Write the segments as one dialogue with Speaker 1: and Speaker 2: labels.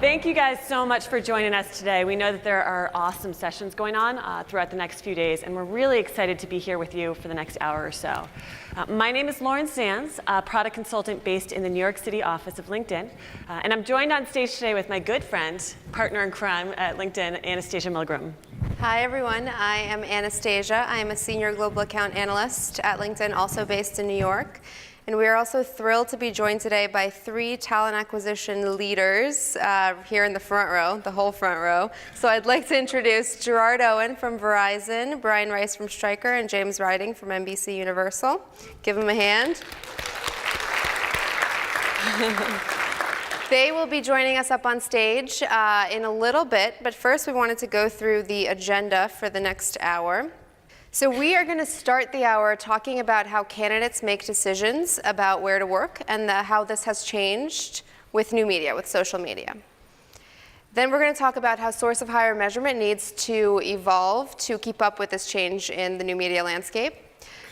Speaker 1: Thank you guys so much for joining us today. We know that there are awesome sessions going on throughout the next few days, and we're really excited to be here with you for the next hour or so. My name is Lauren Sands, a product consultant based in the New York City office of LinkedIn, and I'm joined on stage today with my good friend, partner in crime at LinkedIn, Anastasia Milgram.
Speaker 2: Hi everyone, I am Anastasia. I am a senior global account analyst at LinkedIn, also based in New York. And we are also thrilled to be joined today by three talent acquisition leaders here in the front row, the whole front row. So I'd like to introduce Gerard Owen from Verizon, Brian Rice from Stryker, and James Riding from NBC Universal. Give them a hand. They will be joining us up on stage in a little bit, but first we wanted to go through the agenda for the next hour. So we are going to start the hour talking about how candidates make decisions about where to work and how this has changed with new media, with social media. Then we're going to talk about how source of hire measurement needs to evolve to keep up with this change in the new media landscape.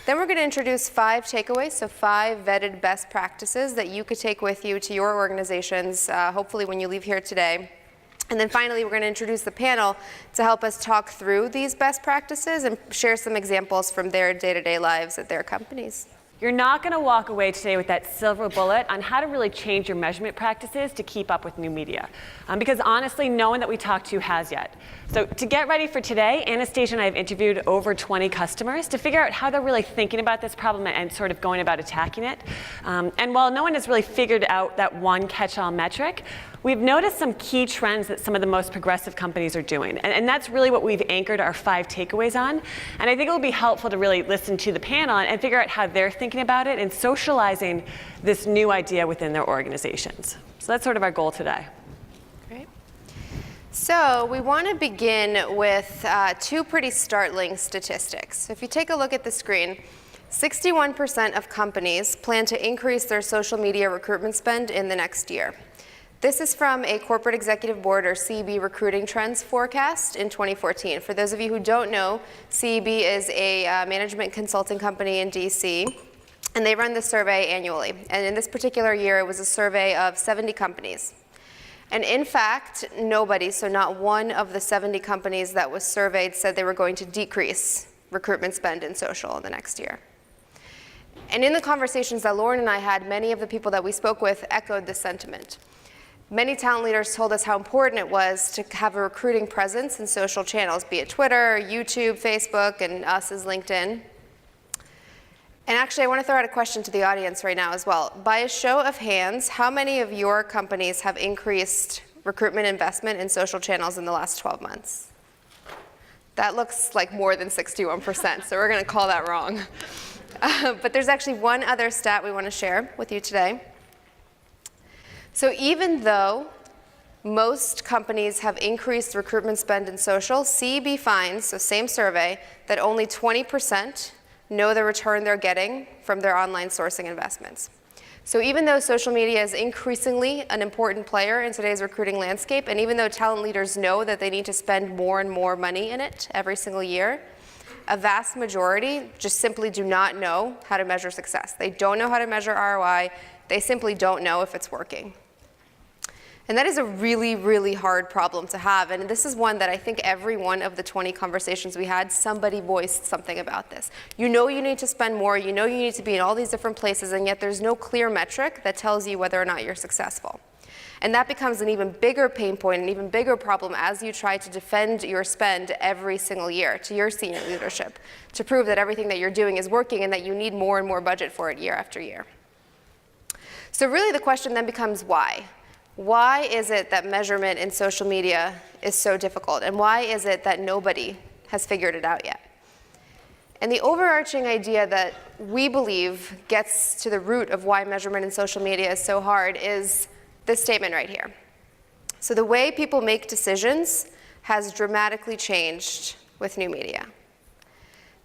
Speaker 2: Then we're going to introduce 5 takeaways, so 5 vetted best practices that you could take with you to your organizations, hopefully when you leave here today. And then finally, we're going to introduce the panel to help us talk through these best practices and share some examples from their day-to-day lives at their companies.
Speaker 1: You're not going to walk away today with that silver bullet on how to really change your measurement practices to keep up with new media. Because honestly, no one that we talked to has yet. So to get ready for today, Anastasia and I have interviewed over 20 customers to figure out how they're really thinking about this problem and sort of going about attacking it. And while no one has really figured out that one catch-all metric, we've noticed some key trends that some of the most progressive companies are doing. And that's really what we've anchored our 5 takeaways on. And I think it will be helpful to really listen to the panel and figure out how they're thinking about it and socializing this new idea within their organizations. So that's sort of our goal today.
Speaker 2: Great. So we want to begin with 2 pretty startling statistics. So if you take a look at the screen, 61% of companies plan to increase their social media recruitment spend in the next year. This is from a Corporate Executive Board, or CEB, Recruiting Trends forecast in 2014. For those of you who don't know, CEB is a management consulting company in DC, and they run this survey annually. And in this particular year, it was a survey of 70 companies. And in fact, nobody, so not one of the 70 companies that was surveyed, said they were going to decrease recruitment spend in social in the next year. And in the conversations that Lauren and I had, many of the people that we spoke with echoed this sentiment. Many talent leaders told us how important it was to have a recruiting presence in social channels, be it Twitter, YouTube, Facebook, and us as LinkedIn. And actually, I want to throw out a question to the audience right now as well. By a show of hands, how many of your companies have increased recruitment investment in social channels in the last 12 months? That looks like more than 61%, so we're going to call that wrong. But there's actually one other stat we want to share with you today. So even though most companies have increased recruitment spend in social, CEB finds, so same survey, that only 20% know the return they're getting from their online sourcing investments. So even though social media is increasingly an important player in today's recruiting landscape, and even though talent leaders know that they need to spend more and more money in it every single year, a vast majority just simply do not know how to measure success. They don't know how to measure ROI. They simply don't know if it's working. And that is a really, really hard problem to have. And this is one that I think every one of the 20 conversations we had, somebody voiced something about this. You know you need to spend more, you know you need to be in all these different places, and yet there's no clear metric that tells you whether or not you're successful. And that becomes an even bigger pain point, an even bigger problem as you try to defend your spend every single year to your senior leadership to prove that everything that you're doing is working and that you need more and more budget for it year after year. So really the question then becomes why? Why is it that measurement in social media is so difficult? And why is it that nobody has figured it out yet? And the overarching idea that we believe gets to the root of why measurement in social media is so hard is this statement right here. So the way people make decisions has dramatically changed with new media.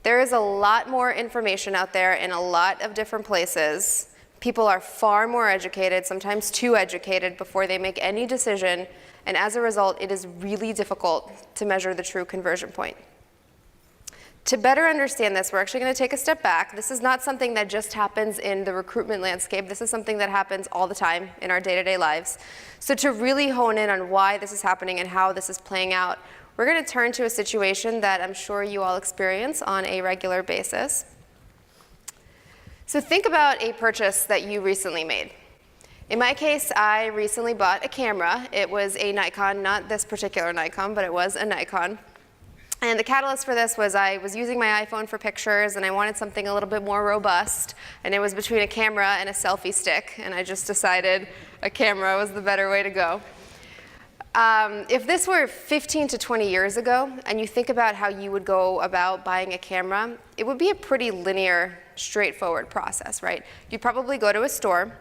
Speaker 2: There is a lot more information out there in a lot of different places. People are far more educated, sometimes too educated, before they make any decision, and as a result, it is really difficult to measure the true conversion point. To better understand this, we're actually going to take a step back. This is not something that just happens in the recruitment landscape. This is something that happens all the time in our day-to-day lives. So to really hone in on why this is happening and how this is playing out, we're going to turn to a situation that I'm sure you all experience on a regular basis. So think about a purchase that you recently made. In my case, I recently bought a camera. It was a Nikon, not this particular Nikon, but it was a Nikon. And the catalyst for this was I was using my iPhone for pictures, and I wanted something a little bit more robust. And it was between a camera and a selfie stick, and I just decided a camera was the better way to go. If this were 15 to 20 years ago, and you think about how you would go about buying a camera, it would be a pretty linear, straightforward process, right? You'd probably go to a store.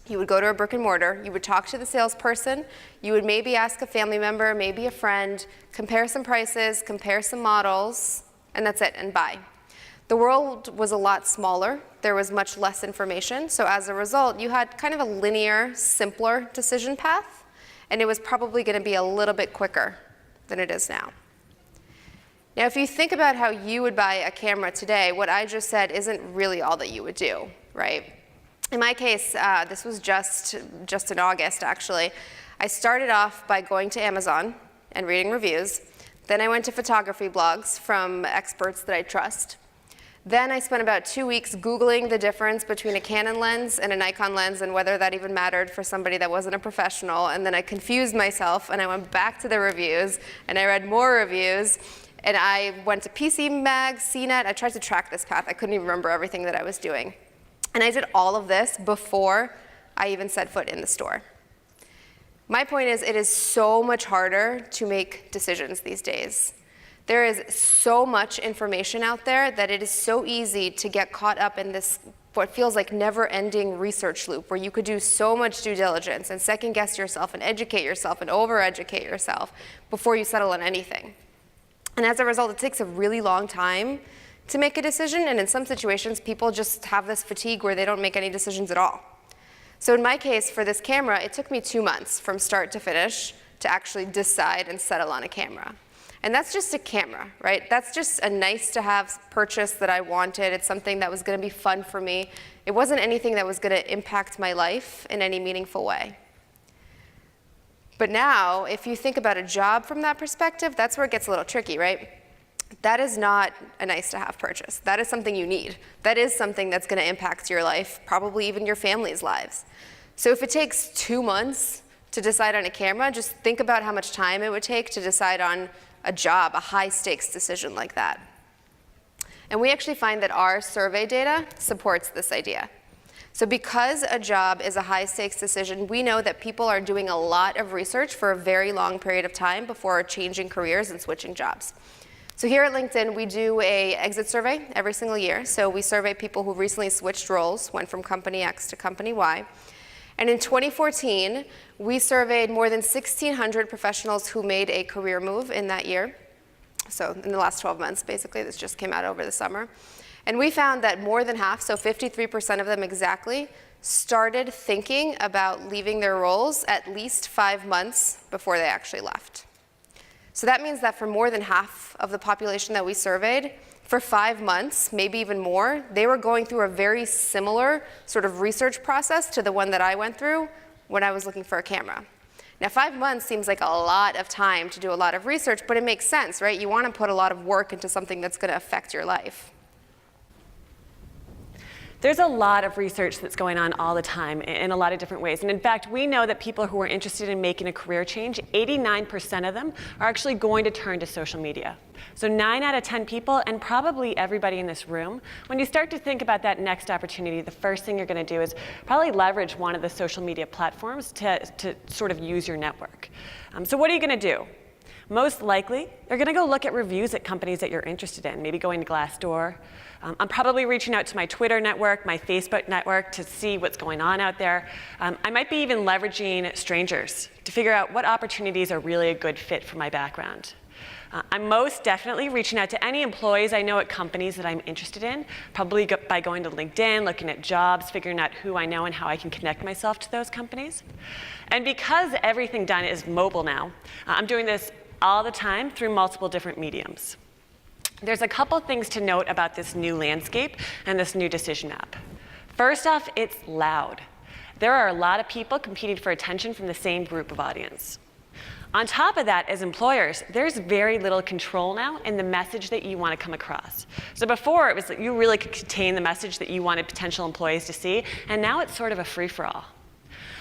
Speaker 2: You would go to a brick and mortar, you would talk to the salesperson, you would maybe ask a family member, maybe a friend, compare some prices, compare some models, and that's it, and buy. The world was a lot smaller, there was much less information, so as a result, you had kind of a linear, simpler decision path, and it was probably going to be a little bit quicker than it is now. Now, if you think about how you would buy a camera today, what I just said isn't really all that you would do, right? In my case, this was just in August, actually. I started off by going to Amazon and reading reviews. Then I went to photography blogs from experts that I trust. Then I spent about 2 weeks Googling the difference between a Canon lens and a Nikon lens and whether that even mattered for somebody that wasn't a professional. And then I confused myself, and I went back to the reviews, and I read more reviews. And I went to PC Mag, CNET. I tried to track this path. I couldn't even remember everything that I was doing. And I did all of this before I even set foot in the store. My point is, it is so much harder to make decisions these days. There is so much information out there that it is so easy to get caught up in this, what feels like never-ending research loop, where you could do so much due diligence and second-guess yourself and educate yourself and over-educate yourself before you settle on anything. And as a result, it takes a really long time to make a decision, and in some situations, people just have this fatigue where they don't make any decisions at all. So in my case, for this camera, it took me 2 months from start to finish to actually decide and settle on a camera. And that's just a camera, right? That's just a nice-to-have purchase that I wanted. It's something that was going to be fun for me. It wasn't anything that was going to impact my life in any meaningful way. But now, if you think about a job from that perspective, that's where it gets a little tricky, right? That is not a nice-to-have purchase. That is something you need. That is something that's going to impact your life, probably even your family's lives. So if it takes 2 months to decide on a camera, just think about how much time it would take to decide on a job, a high-stakes decision like that. And we actually find that our survey data supports this idea. So because a job is a high-stakes decision, we know that people are doing a lot of research for a very long period of time before changing careers and switching jobs. So here at LinkedIn, we do an exit survey every single year. So we survey people who recently switched roles, went from company X to company Y. And in 2014, we surveyed more than 1,600 professionals who made a career move in that year. So in the last 12 months, basically, this just came out over the summer. And we found that more than half, so 53% of them exactly, started thinking about leaving their roles at least 5 months before they actually left. So that means that for more than half of the population that we surveyed, for 5 months, maybe even more, they were going through a very similar sort of research process to the one that I went through when I was looking for a camera. Now, 5 months seems like a lot of time to do a lot of research, but it makes sense, right? You want to put a lot of work into something that's going to affect your life.
Speaker 1: There's a lot of research that's going on all the time in a lot of different ways. And in fact, we know that people who are interested in making a career change, 89% of them are actually going to turn to social media. So 9 out of 10 people, and probably everybody in this room, when you start to think about that next opportunity, the first thing you're going to do is probably leverage one of the social media platforms to sort of use your network. So what are you going to do? Most likely, you're going to go look at reviews at companies that you're interested in, maybe going to Glassdoor. I'm probably reaching out to my Twitter network, my Facebook network to see what's going on out there. I might be even leveraging strangers to figure out what opportunities are really a good fit for my background. I'm most definitely reaching out to any employees I know at companies that I'm interested in, probably by going to LinkedIn, looking at jobs, figuring out who I know and how I can connect myself to those companies. And because everything done is mobile now, I'm doing this all the time through multiple different mediums. There's a couple things to note about this new landscape and this new decision app. First off, it's loud. There are a lot of people competing for attention from the same group of audience. On top of that, as employers, there's very little control now in the message that you want to come across. So before, it was that you really could contain the message that you wanted potential employees to see, and now it's sort of a free-for-all.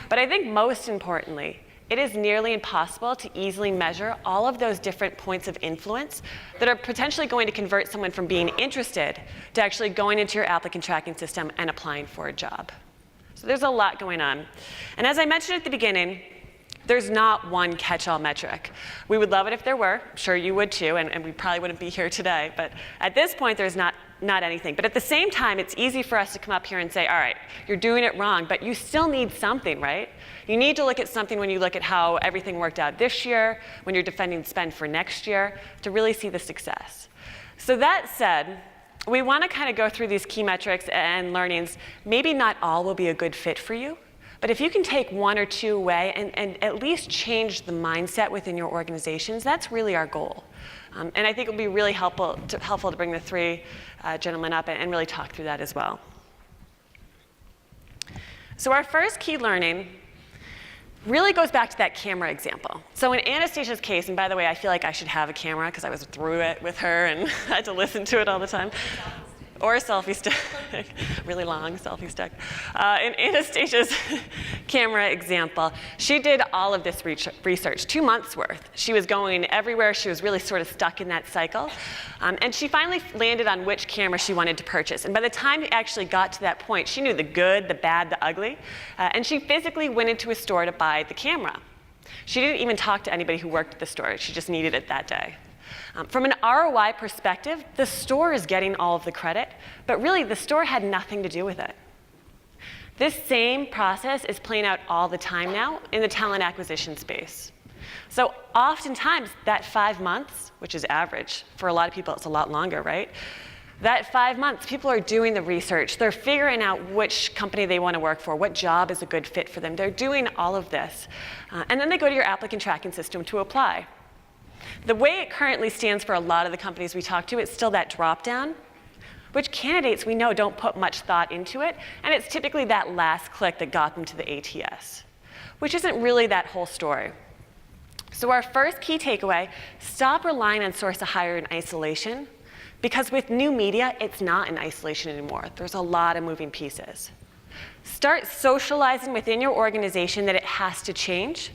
Speaker 1: But I think most importantly, it is nearly impossible to easily measure all of those different points of influence that are potentially going to convert someone from being interested to actually going into your applicant tracking system and applying for a job. So there's a lot going on. And as I mentioned at the beginning, there's not one catch-all metric. We would love it if there were. I'm sure you would too, and we probably wouldn't be here today. But at this point, there's not anything. But at the same time, it's easy for us to come up here and say, all right, you're doing it wrong, but you still need something, right? You need to look at something when you look at how everything worked out this year, when you're defending spend for next year, to really see the success. So that said, we want to kind of go through these key metrics and learnings. Maybe not all will be a good fit for you, but if you can take one or two away and at least change the mindset within your organizations, that's really our goal. And I think it will be really helpful to bring the three gentlemen up and really talk through that as well. So our first key learning really goes back to that camera example. So in Anastasia's case, and by the way, I feel like I should have a camera because I was through it with her and I had to listen to it all the time. Or a selfie stick, really long selfie stick. In Anastasia's camera example, she did all of this research, 2 months worth. She was going everywhere. She was really sort of stuck in that cycle. And she finally landed on which camera she wanted to purchase. And by the time it actually got to that point, she knew the good, the bad, the ugly. And she physically went into a store to buy the camera. She didn't even talk to anybody who worked at the store. She just needed it that day. From an ROI perspective, the store is getting all of the credit, but really the store had nothing to do with it. This same process is playing out all the time now in the talent acquisition space. So oftentimes that 5 months, which is average, for a lot of people it's a lot longer, right? That 5 months, people are doing the research. They're figuring out which company they want to work for, what job is a good fit for them. They're doing all of this. And then they go to your applicant tracking system to apply. The way it currently stands for a lot of the companies we talk to, it's still that drop-down, which candidates we know don't put much thought into it, and it's typically that last click that got them to the ATS, which isn't really that whole story. So our first key takeaway, stop relying on source of hire in isolation, because with new media, it's not in isolation anymore. There's a lot of moving pieces. Start socializing within your organization that it has to change.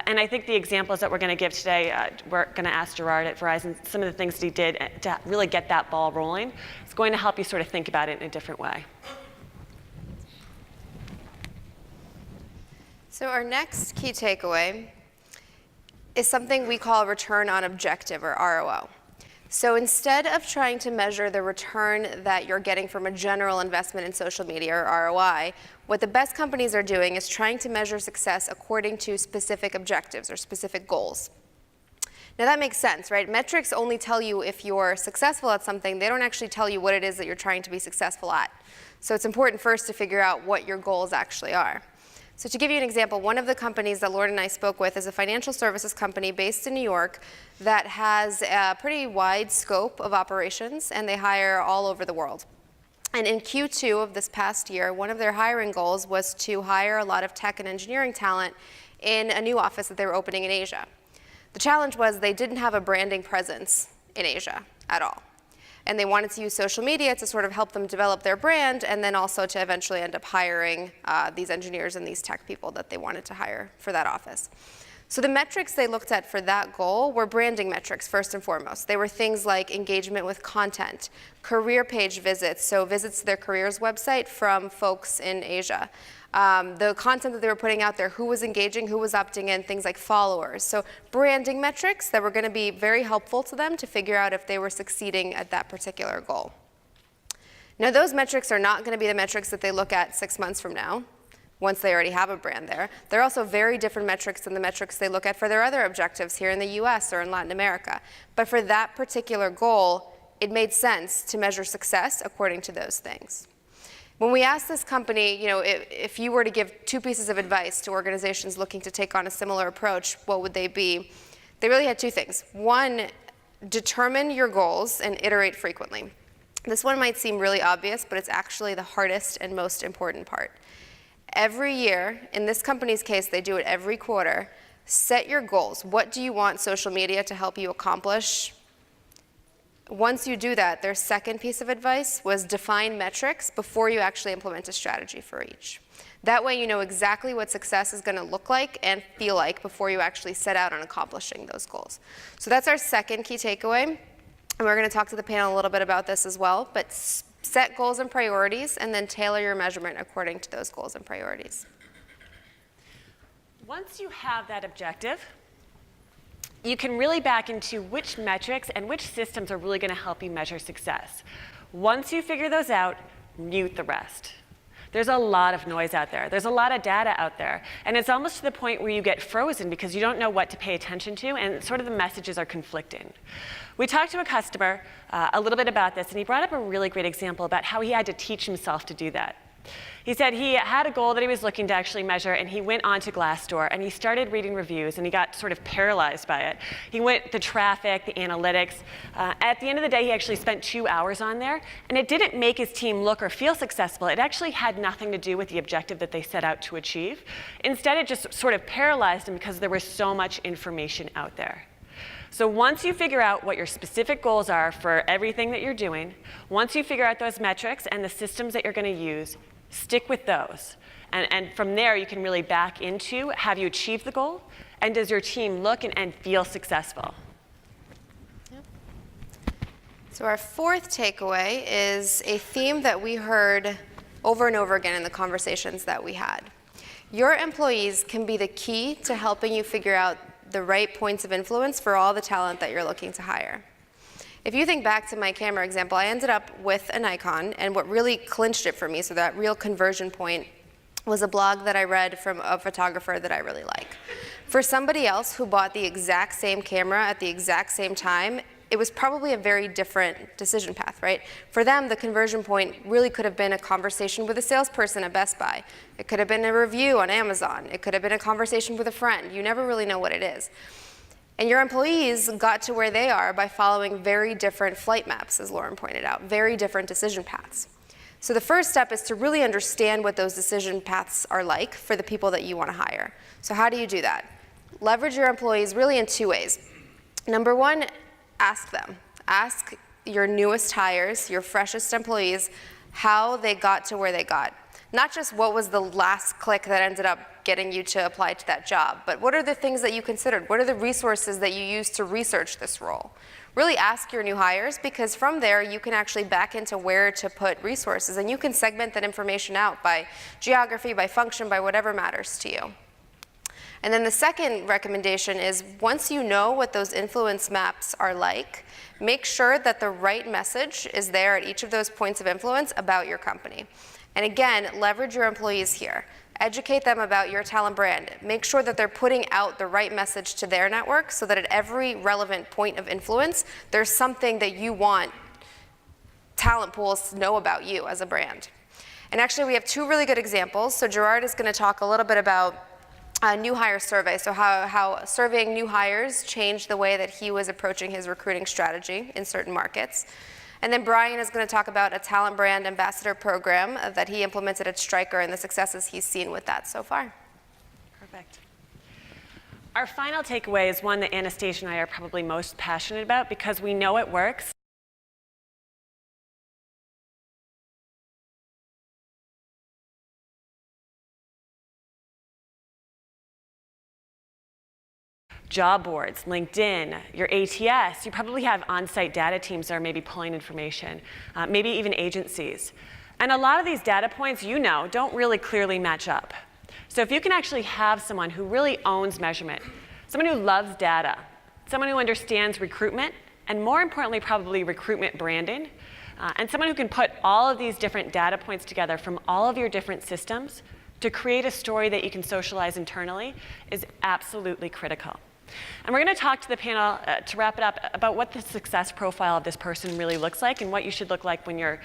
Speaker 1: And I think the examples that we're going to give today, we're going to ask Gerard at Verizon some of the things that he did to really get that ball rolling. It's going to help you sort of think about it in a different way.
Speaker 2: So our next key takeaway is something we call return on objective, or ROO. So instead of trying to measure the return that you're getting from a general investment in social media, or ROI, what the best companies are doing is trying to measure success according to specific objectives or specific goals. Now that makes sense, right? Metrics only tell you if you're successful at something. They don't actually tell you what it is that you're trying to be successful at. So it's important first to figure out what your goals actually are. So to give you an example, one of the companies that Lord and I spoke with is a financial services company based in New York that has a pretty wide scope of operations, and they hire all over the world. And in Q2 of this past year, one of their hiring goals was to hire a lot of tech and engineering talent in a new office that they were opening in Asia. The challenge was they didn't have a branding presence in Asia at all. And they wanted to use social media to sort of help them develop their brand, and then also to eventually end up hiring these engineers and these tech people that they wanted to hire for that office. So the metrics they looked at for that goal were branding metrics, first and foremost. They were things like engagement with content, career page visits, so visits to their careers website from folks in Asia. The content that they were putting out there, who was engaging, who was opting in, things like followers. So branding metrics that were going to be very helpful to them to figure out if they were succeeding at that particular goal. Now those metrics are not going to be the metrics that they look at 6 months from now, once they already have a brand there. They're also very different metrics than the metrics they look at for their other objectives here in the US or in Latin America. But for that particular goal, it made sense to measure success according to those things. When we asked this company, if you were to give 2 pieces of advice to organizations looking to take on a similar approach, what would they be? They really had 2 things. One, determine your goals and iterate frequently. This one might seem really obvious, but it's actually the hardest and most important part. Every year, in this company's case, they do it every quarter, set your goals. What do you want social media to help you accomplish? Once you do that, their second piece of advice was define metrics before you actually implement a strategy for each. That way you know exactly what success is going to look like and feel like before you actually set out on accomplishing those goals. So that's our second key takeaway. And we're going to talk to the panel a little bit about this as well. But set goals and priorities and then tailor your measurement according to those goals and priorities.
Speaker 1: Once you have that objective, you can really back into which metrics and which systems are really going to help you measure success. Once you figure those out, mute the rest. There's a lot of noise out there. There's a lot of data out there. And it's almost to the point where you get frozen because you don't know what to pay attention to, and sort of the messages are conflicting. We talked to a customer a little bit about this, and he brought up a really great example about how he had to teach himself to do that. He said he had a goal that he was looking to actually measure, and he went onto Glassdoor, and he started reading reviews, and he got sort of paralyzed by it. He went the traffic, the analytics. At the end of the day, he actually spent 2 hours on there, and it didn't make his team look or feel successful. It actually had nothing to do with the objective that they set out to achieve. Instead, it just sort of paralyzed him because there was so much information out there. So once you figure out what your specific goals are for everything that you're doing, once you figure out those metrics and the systems that you're going to use, stick with those. And from there, you can really back into, have you achieved the goal? And does your team look and feel successful?
Speaker 2: Yep. So our fourth takeaway is a theme that we heard over and over again in the conversations that we had. Your employees can be the key to helping you figure out the right points of influence for all the talent that you're looking to hire. If you think back to my camera example, I ended up with a Nikon, and what really clinched it for me, so that real conversion point, was a blog that I read from a photographer that I really like. For somebody else who bought the exact same camera at the exact same time, it was probably a very different decision path, right? For them, the conversion point really could have been a conversation with a salesperson at Best Buy. It could have been a review on Amazon. It could have been a conversation with a friend. You never really know what it is. And your employees got to where they are by following very different flight maps, as Lauren pointed out, very different decision paths. So the first step is to really understand what those decision paths are like for the people that you want to hire. So how do you do that? Leverage your employees really in two ways. Number one, ask them. Ask your newest hires, your freshest employees, how they got to where they got. Not just what was the last click that ended up getting you to apply to that job, but what are the things that you considered? What are the resources that you used to research this role? Really ask your new hires, because from there you can actually back into where to put resources, and you can segment that information out by geography, by function, by whatever matters to you. And then the second recommendation is, once you know what those influence maps are like, make sure that the right message is there at each of those points of influence about your company. And again, leverage your employees here. Educate them about your talent brand. Make sure that they're putting out the right message to their network so that at every relevant point of influence, there's something that you want talent pools to know about you as a brand. And actually, we have two really good examples. So Gerard is going to talk a little bit about a new hire survey, so how surveying new hires changed the way that he was approaching his recruiting strategy in certain markets. And then Brian is going to talk about a talent brand ambassador program that he implemented at Stryker and the successes he's seen with that so far.
Speaker 1: Perfect. Our final takeaway is one that Anastasia and I are probably most passionate about because we know it works. Job boards, LinkedIn, your ATS, you probably have on-site data teams that are maybe pulling information, maybe even agencies. And a lot of these data points, you know, don't really clearly match up. So if you can actually have someone who really owns measurement, someone who loves data, someone who understands recruitment, and more importantly, probably recruitment branding, and someone who can put all of these different data points together from all of your different systems to create a story that you can socialize internally is absolutely critical. And we're going to talk to the panel to wrap it up about what the success profile of this person really looks like and what you should look like when you're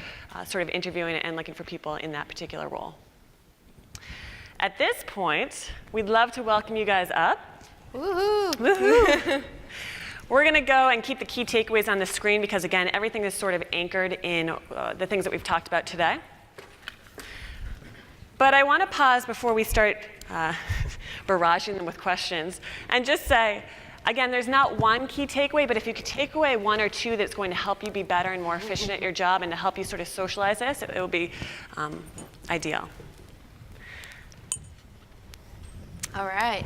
Speaker 1: sort of interviewing and looking for people in that particular role. At this point, we'd love to welcome you guys up.
Speaker 2: Woohoo!
Speaker 1: Woohoo! We're going to go and keep the key takeaways on the screen because, again, everything is sort of anchored in the things that we've talked about today. But I want to pause before we start barraging them with questions and just say, again, there's not one key takeaway, but if you could take away one or two that's going to help you be better and more efficient at your job and to help you sort of socialize this, it will be ideal.
Speaker 2: All right.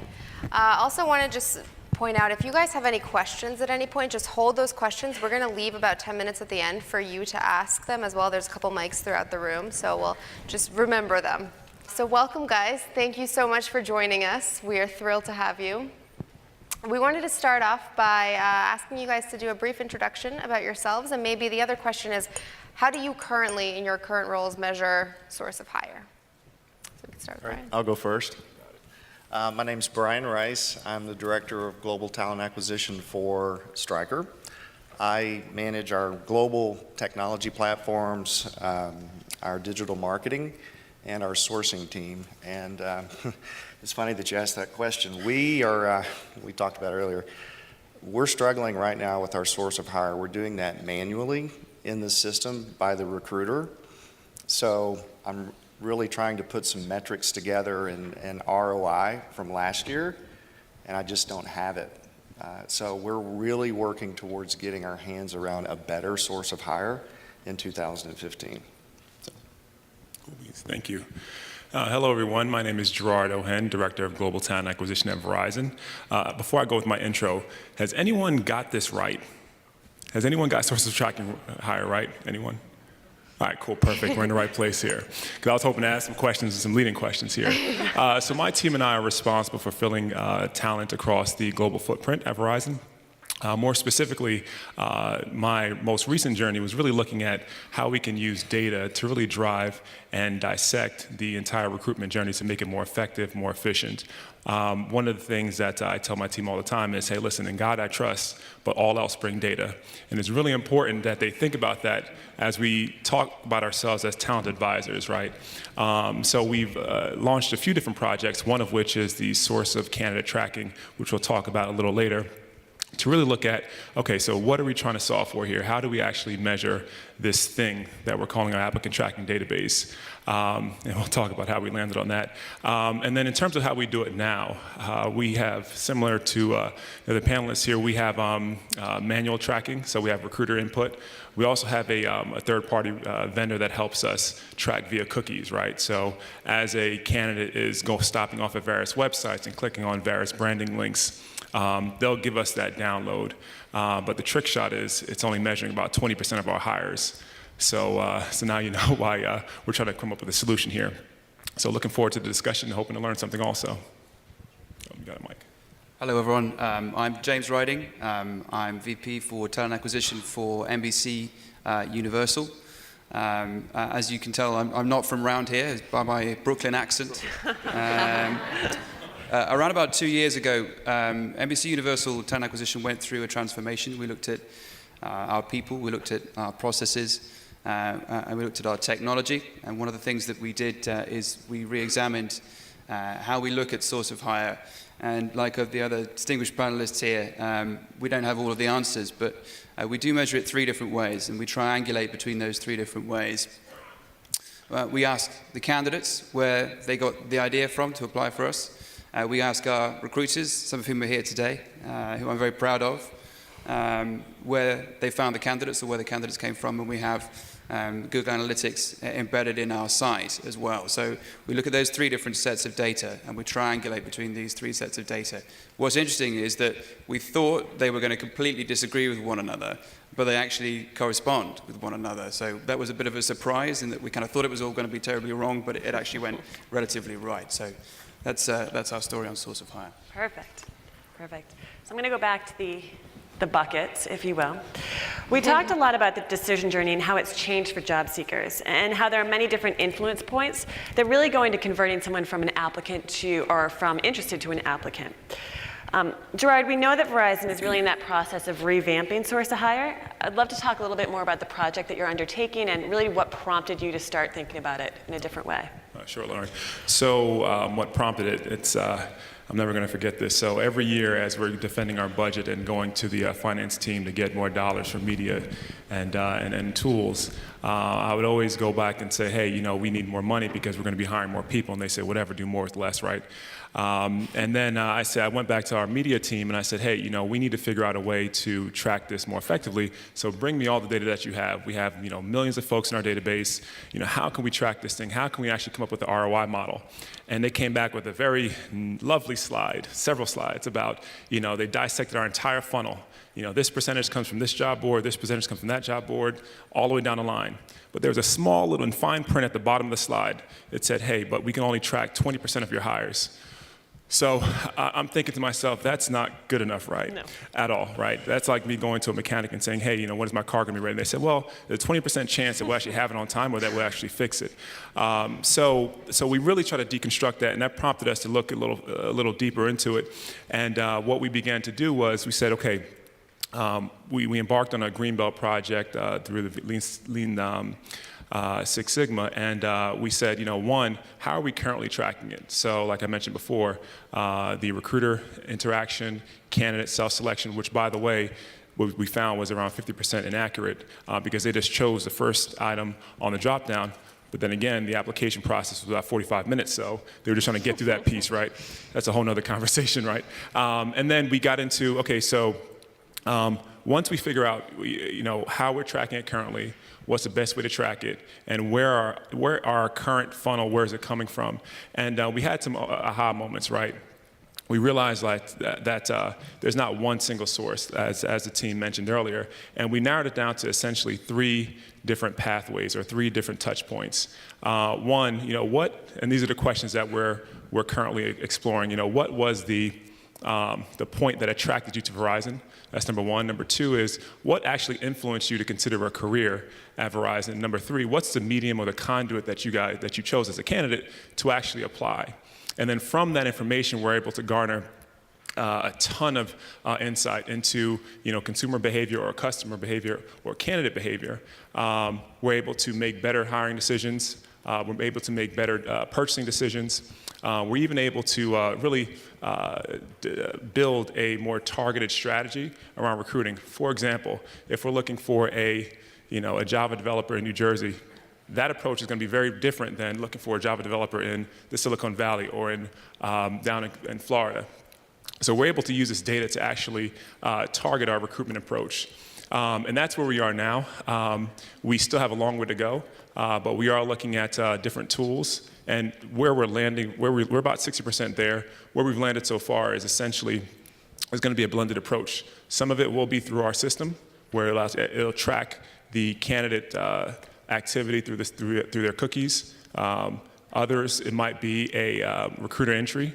Speaker 2: Also want to just point out, if you guys have any questions at any point, just hold those questions. We're going to leave about 10 minutes at the end for you to ask them as well. There's a couple mics throughout the room, so we'll just remember them. So welcome, guys. Thank you so much for joining us. We are thrilled to have you. We wanted to start off by asking you guys to do a brief introduction about yourselves, and maybe the other question is, how do you currently, in your current roles, measure source of hire? So we can start with Brian.
Speaker 3: I'll go first. My name's Brian Rice. I'm the Director of Global Talent Acquisition for Stryker. I manage our global technology platforms, our digital marketing, and our sourcing team. And it's funny that you asked that question. We talked about it earlier, we're struggling right now with our source of hire. We're doing that manually in the system by the recruiter. So I'm really trying to put some metrics together and ROI from last year, and I just don't have it. So we're really working towards getting our hands around a better source of hire in 2015. So.
Speaker 4: Thank you. Hello, everyone. My name is Gerard Ohen, Director of Global Talent Acquisition at Verizon. Before I go with my intro, has anyone got this right? Has anyone got source of tracking hire right? Anyone? All right, cool, perfect. We're in the right place here. Because I was hoping to ask some questions and some leading questions here. So my team and I are responsible for filling talent across the global footprint at Verizon. More specifically, my most recent journey was really looking at how we can use data to really drive and dissect the entire recruitment journey to make it more effective, more efficient. One of the things that I tell my team all the time is, hey, listen, in God I trust, but all else bring data. And it's really important that they think about that as we talk about ourselves as talent advisors, right? So we've launched a few different projects, one of which is the source of candidate tracking, which we'll talk about a little later, to really look at, okay, so what are we trying to solve for here? How do we actually measure this thing that we're calling our applicant tracking database? And we'll talk about how we landed on that. And then in terms of how we do it now, we have, similar to the panelists here, we have manual tracking, so we have recruiter input. We also have a third-party vendor that helps us track via cookies, right? So as a candidate is stopping off at various websites and clicking on various branding links, they'll give us that download. But the trick shot is it's only measuring about 20% of our hires. So now you know why we're trying to come up with a solution here. So looking forward to the discussion and hoping to learn something also. Oh, you got a mic.
Speaker 5: Hello, everyone. I'm James Riding. I'm VP for Talent Acquisition for NBC Universal. As you can tell, I'm not from around here by my Brooklyn accent. Around about 2 years ago, NBC Universal Talent Acquisition went through a transformation. We looked at our people, we looked at our processes, and we looked at our technology. And one of the things that we did is we re-examined how we look at source of hire. And like of the other distinguished panelists here, we don't have all of the answers, but we do measure it 3 different ways, and we triangulate between those 3 different ways. We ask the candidates where they got the idea from to apply for us. We ask our recruiters, some of whom are here today, who I'm very proud of, where they found the candidates or where the candidates came from, and we have Google Analytics embedded in our site as well. So we look at those 3 different sets of data, and we triangulate between these 3 sets of data. What's interesting is that we thought they were going to completely disagree with one another, but they actually correspond with one another. So that was a bit of a surprise in that we kind of thought it was all going to be terribly wrong, but it actually went relatively right. So that's our story on source of hire.
Speaker 1: Perfect. Perfect. So I'm going to go back to the buckets, if you will. We talked a lot about the decision journey and how it's changed for job seekers and how there are many different influence points that really go into converting someone from an applicant to, or from interested to an applicant. Gerard, we know that Verizon is really in that process of revamping source of hire. I'd love to talk a little bit more about the project that you're undertaking and really what prompted you to start thinking about it in a different way.
Speaker 4: Sure, Lauren. So what prompted it? It's I'm never going to forget this. So every year as we're defending our budget and going to the finance team to get more dollars for media and tools, I would always go back and say, hey, you know, we need more money because we're going to be hiring more people. And they say, whatever, do more with less, right? And then I went back to our media team and I said, hey, you know, we need to figure out a way to track this more effectively. So bring me all the data that you have. We have, you know, millions of folks in our database. You know, how can we track this thing? How can we actually come up with the ROI model? And they came back with a very lovely slide, several slides about, you know, they dissected our entire funnel. You know, this percentage comes from this job board, this percentage comes from that job board, all the way down the line. But there was a small little in fine print at the bottom of the slide. It said, hey, but we can only track 20% of your hires. So I'm thinking to myself, that's not good enough, right?
Speaker 1: No.
Speaker 4: At all, right? That's like me going to a mechanic and saying, hey, you know, when is my car going to be ready? And they said, well, there's a 20% chance that we'll actually have it on time or that we'll actually fix it. So we really try to deconstruct that, and that prompted us to look a little deeper into it. And what we began to do was we said, okay, we embarked on a Greenbelt project through the Lean Six Sigma, and we said, you know, one, how are we currently tracking it? So like I mentioned before, the recruiter interaction, candidate self-selection, which by the way, what we found was around 50% inaccurate because they just chose the first item on the drop-down. But then again, the application process was about 45 minutes, so they were just trying to get through that piece, right? That's a whole nother conversation, right? And then we got into, okay, so once we figure out, you know, how we're tracking it currently, what's the best way to track it, and where our current funnel, where is it coming from? And we had some aha moments, right? We realized like that there's not one single source, as the team mentioned earlier, and we narrowed it down to essentially 3 different pathways or 3 different touch points. One, you know, and these are the questions that we're currently exploring. You know, what was the point that attracted you to Verizon? That's number 1. Number 2 is, what actually influenced you to consider a career at Verizon? Number 3, what's the medium or the conduit that you chose as a candidate to actually apply? And then from that information, we're able to garner a ton of insight into, you know, consumer behavior or customer behavior or candidate behavior. We're able to make better hiring decisions. We're able to make better purchasing decisions. We're even able to really build a more targeted strategy around recruiting. For example, if we're looking for a Java developer in New Jersey, that approach is going to be very different than looking for a Java developer in the Silicon Valley or down in Florida. So we're able to use this data to actually target our recruitment approach. And that's where we are now. We still have a long way to go, but we are looking at different tools. And where we're landing, we're about 60% there. Where we've landed so far is essentially, it's going to be a blended approach. Some of it will be through our system, where it'll track the candidate activity through their cookies. Others, it might be a recruiter entry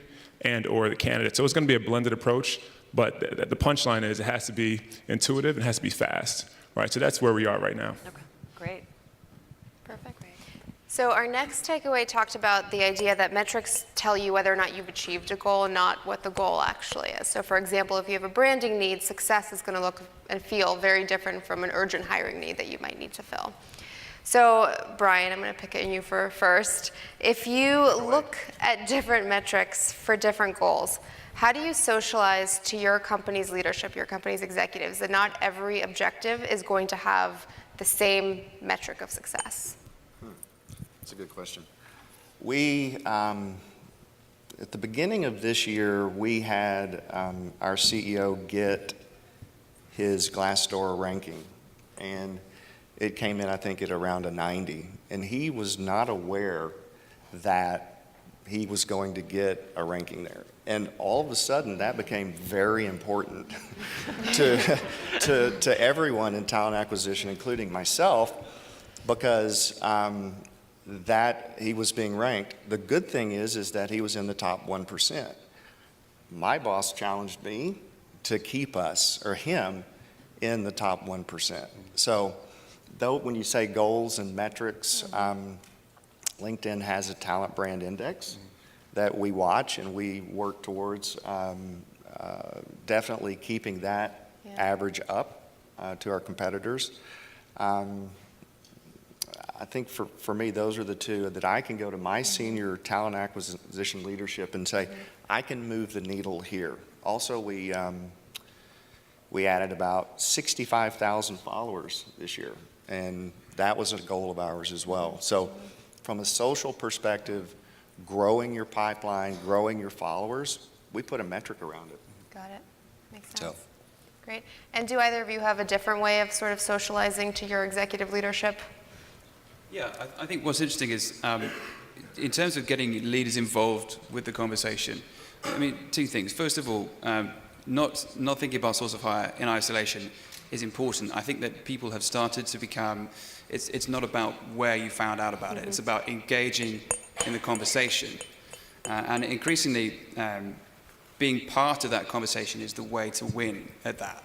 Speaker 4: or the candidate. So it's going to be a blended approach, but the punchline is it has to be intuitive and it has to be fast, right? So that's where we are right now.
Speaker 1: Okay, great.
Speaker 2: Perfect. So our next takeaway talked about the idea that metrics tell you whether or not you've achieved a goal, not what the goal actually is. So for example, if you have a branding need, success is going to look and feel very different from an urgent hiring need that you might need to fill. So Brian, I'm going to pick on you for first. If you look at different metrics for different goals, how do you socialize to your company's leadership, your company's executives, that not every objective is going to have the same metric of success?
Speaker 3: That's a good question. We, at the beginning of this year, we had our CEO get his Glassdoor ranking, and it came in, I think, at around a 90, and he was not aware that he was going to get a ranking there. And all of a sudden, that became very important to everyone in talent acquisition, including myself, because that he was being ranked. The good thing is that he was in the top 1%. My boss challenged me to keep us, or him, in the top 1%. So, though when you say goals and metrics, LinkedIn has a talent brand index that we watch and we work towards definitely keeping that average up to our competitors. I think for me, those are the two that I can go to my senior talent acquisition leadership and say, I can move the needle here. Also, we added about 65,000 followers this year, and that was a goal of ours as well. So from a social perspective, growing your pipeline, growing your followers, we put a metric around it.
Speaker 2: Got it. Makes sense. Great. And do either of you have a different way of sort of socializing to your executive leadership?
Speaker 5: Yeah, I think what's interesting is, in terms of getting leaders involved with the conversation, I mean, two things. First of all, not thinking about source of hire in isolation is important. I think that people have started to become, it's not about where you found out about it, it's about engaging in the conversation. And increasingly, being part of that conversation is the way to win at that.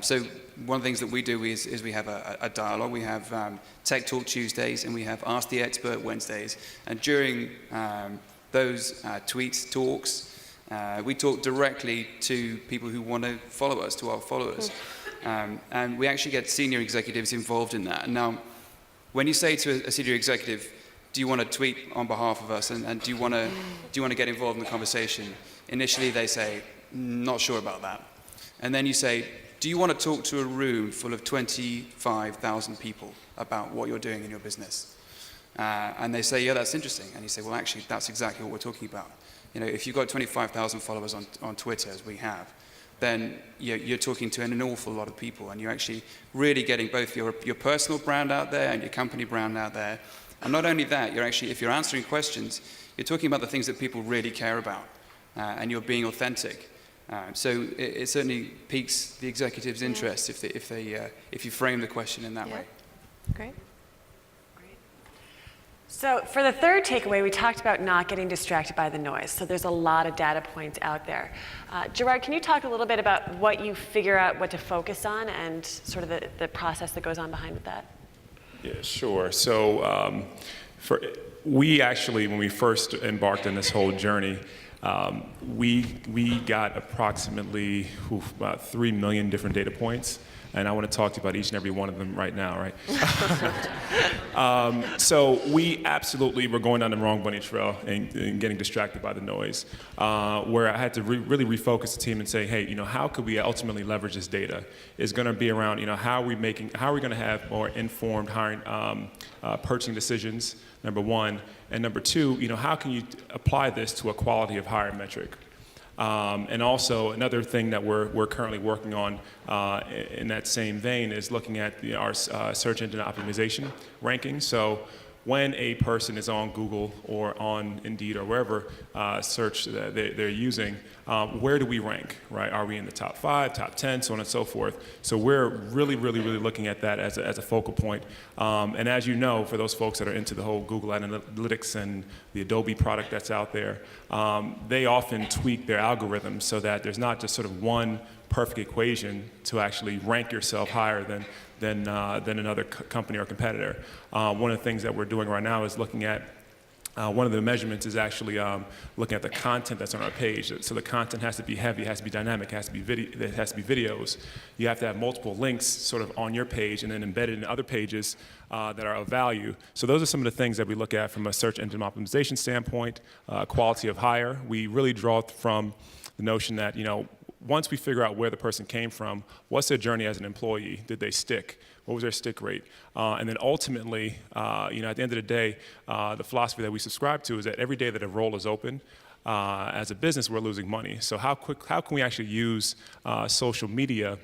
Speaker 5: So one of the things that we do is we have a dialogue. We have Tech Talk Tuesdays and we have Ask the Expert Wednesdays. And during those tweets, talks, we talk directly to people who want to follow us, to our followers. And we actually get senior executives involved in that. And now, when you say to a senior executive, do you want to tweet on behalf of us and do you want to get involved in the conversation? Initially they say, not sure about that. And then you say, do you want to talk to a room full of 25,000 people about what you're doing in your business? And they say, yeah, that's interesting. And you say, well, actually, that's exactly what we're talking about. You know, if you've got 25,000 followers on Twitter, as we have, then you're talking to an awful lot of people, and you're actually really getting both your personal brand out there and your company brand out there. And not only that, you're actually, if you're answering questions, you're talking about the things that people really care about, and you're being authentic. So it certainly piques the executive's interest if you frame the question in that way.
Speaker 2: Great.
Speaker 1: So for the third takeaway, we talked about not getting distracted by the noise. So there's a lot of data points out there. Gerard, can you talk a little bit about what you figure out what to focus on and sort of the process that goes on behind with that?
Speaker 4: Yeah, sure. So we actually, when we first embarked on this whole journey, we got approximately about 3 million different data points. And I want to talk to you about each and every one of them right now, right? So we absolutely were going down the wrong bunny trail and getting distracted by the noise, where I had to really refocus the team and say, hey, how could we ultimately leverage this data? It's going to be around, how are we going to have more informed hiring, purchasing decisions, number one, and number two, how can you apply this to a quality of hire metric? And also another thing that we're currently working on in that same vein is looking at our search engine optimization rankings. So when a person is on Google or on Indeed or wherever search that they're using, where do we rank, right? Are we in the top 5, top 10, so on and so forth? So we're really looking at that as a focal point. And as you know, for those folks that are into the whole Google Analytics and the Adobe product that's out there, they often tweak their algorithms so that there's not just sort of one perfect equation to actually rank yourself higher than another company or competitor. One of the things that we're doing right now is looking at one of the measurements is actually looking at the content that's on our page. So the content has to be heavy, it has to be dynamic, it has to be videos. You have to have multiple links sort of on your page and then embedded in other pages that are of value. So those are some of the things that we look at from a search engine optimization standpoint, quality of hire. We really draw from the notion that, once we figure out where the person came from, what's their journey as an employee? Did they stick? What was their stick rate? And then ultimately, at the end of the day, the philosophy that we subscribe to is that every day that a role is open, as a business, we're losing money. So how can we actually use social media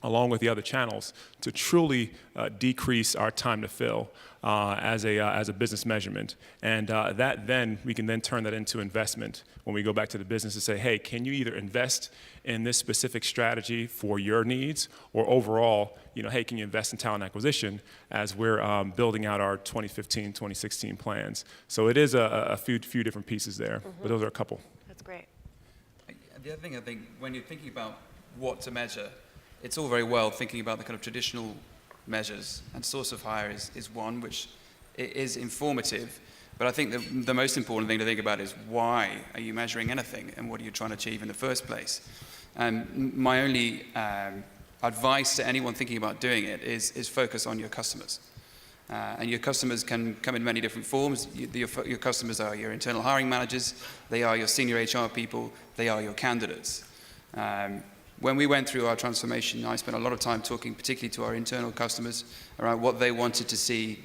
Speaker 4: along with the other channels to truly decrease our time to fill as a business measurement? And that then, we can then turn that into investment when we go back to the business and say, hey, can you either invest in this specific strategy for your needs, or overall, hey, can you invest in talent acquisition as we're building out our 2015, 2016 plans? So it is a few different pieces there, but those are a couple.
Speaker 1: That's great.
Speaker 5: The other thing I think, when you're thinking about what to measure, it's all very well thinking about the kind of traditional measures, and source of hire is one which is informative, but I think the most important thing to think about is why are you measuring anything and what are you trying to achieve in the first place? And my only advice to anyone thinking about doing it is focus on your customers. And your customers can come in many different forms. Your customers are your internal hiring managers, they are your senior HR people, they are your candidates. When we went through our transformation, I spent a lot of time talking particularly to our internal customers around what they wanted to see,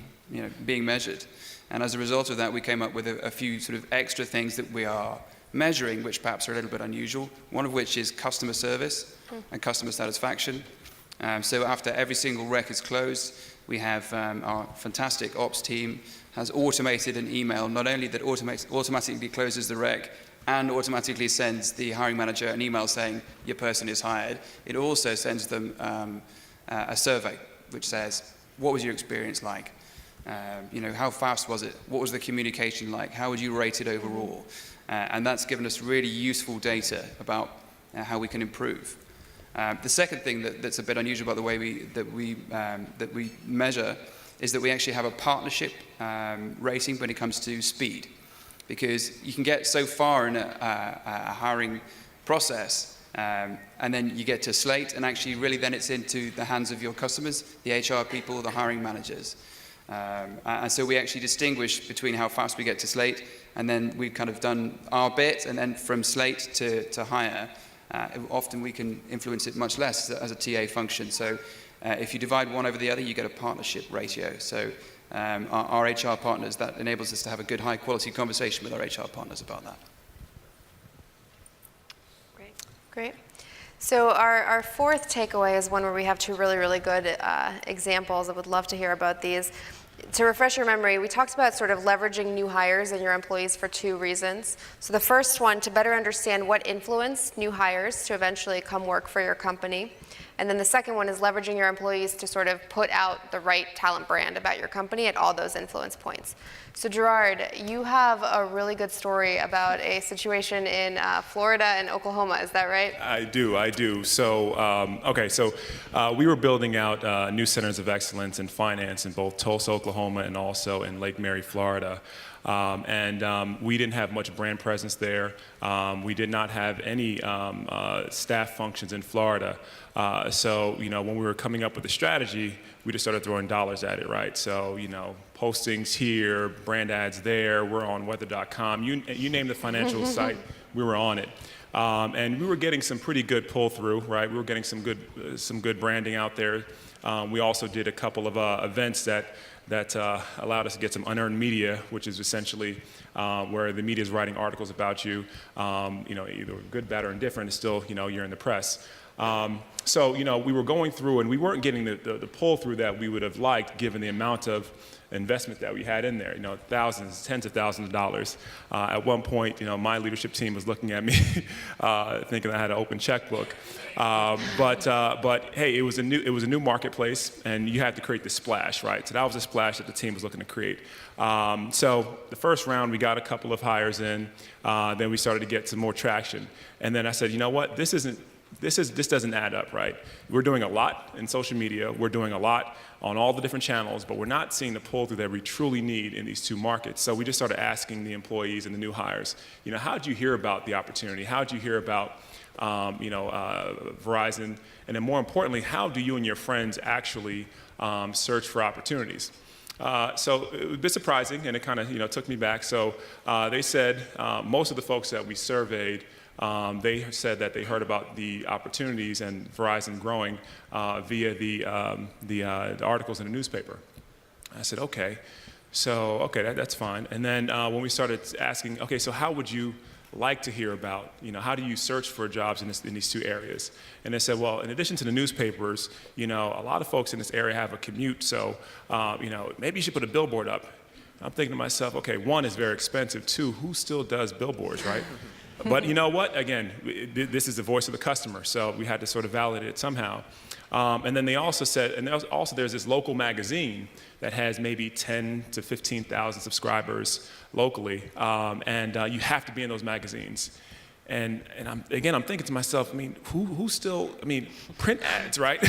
Speaker 5: being measured. And as a result of that, we came up with a few sort of extra things that we are measuring, which perhaps are a little bit unusual, one of which is customer service and customer satisfaction. So after every single rec is closed, we have our fantastic ops team has automated an email, not only that automatically closes the rec and automatically sends the hiring manager an email saying your person is hired, it also sends them a survey which says, what was your experience like? How fast was it? What was the communication like? How would you rate it overall? And that's given us really useful data about how we can improve. The second thing that's a bit unusual about the way that we measure is that we actually have a partnership rating when it comes to speed, because you can get so far in a hiring process, and then you get to slate, and actually really then it's into the hands of your customers, the HR people, the hiring managers. And so we actually distinguish between how fast we get to slate, and then we've kind of done our bit, and then from slate to hire, often we can influence it much less as a TA function. So if you divide one over the other, you get a partnership ratio. So our HR partners, that enables us to have a good high quality conversation with our HR partners about that.
Speaker 2: Great. So our fourth takeaway is one where we have two really, really good examples. I would love to hear about these. To refresh your memory, we talked about sort of leveraging new hires and your employees for two reasons. So the first one, to better understand what influenced new hires to eventually come work for your company. And then the second one is leveraging your employees to sort of put out the right talent brand about your company at all those influence points. So Gerard, you have a really good story about a situation in Florida and Oklahoma, is that right?
Speaker 4: I do. So, we were building out new centers of excellence in finance in both Tulsa, Oklahoma, and also in Lake Mary, Florida. We didn't have much brand presence there. We did not have any staff functions in Florida. So, when we were coming up with the strategy, we just started throwing dollars at it, right? So, postings here, brand ads there, we're on weather.com. You name the financial site, we were on it. And we were getting some pretty good pull-through, right? We were getting some good branding out there. We also did a couple of events that allowed us to get some unearned media, which is essentially where the media is writing articles about you, either good, bad, or indifferent. It's still, you're in the press. So, we were going through, and we weren't getting the pull-through that we would have liked, given the amount of investment that we had in there, thousands, tens of thousands of dollars. At one point, my leadership team was looking at me, thinking I had an open checkbook. But hey, it was a new marketplace, and you had to create the splash, right? So that was a splash that the team was looking to create. So the first round, we got a couple of hires in. Then we started to get some more traction, and then I said, you know what? This doesn't add up, right? We're doing a lot in social media. We're doing a lot on all the different channels, but we're not seeing the pull-through that we truly need in these two markets. So we just started asking the employees and the new hires, how did you hear about the opportunity? How did you hear about, Verizon? And then more importantly, how do you and your friends actually search for opportunities? So it was a bit surprising, and it kind of, took me back. So they said most of the folks that we surveyed, they said that they heard about the opportunities and Verizon growing via the articles in the newspaper. I said, okay, that's fine. And then when we started asking, okay, so how would you like to hear about, how do you search for jobs in these two areas? And they said, well, in addition to the newspapers, a lot of folks in this area have a commute, so maybe you should put a billboard up. I'm thinking to myself, okay, one, it's very expensive. Two, who still does billboards, right? But you know what? Again, this is the voice of the customer, so we had to sort of validate it somehow. And then they also said, and there's this local magazine that has maybe 10 to 15,000 subscribers locally, and you have to be in those magazines. And I'm thinking to myself, I mean, who still, I mean, print ads, right?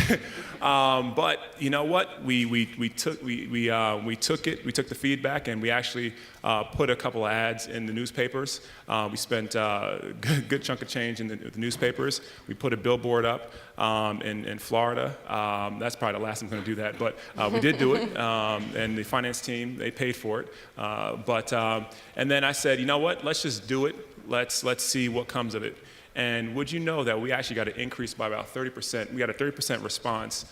Speaker 4: But you know what? We took the feedback, and we actually put a couple of ads in the newspapers. We spent a good chunk of change in the newspapers. We put a billboard up in Florida. That's probably the last time I'm going to do that, but we did do it, and the finance team, they paid for it. And then I said, you know what? Let's just do it. Let's see what comes of it. And would you know that we actually got an increase by about 30%. We got a 30% response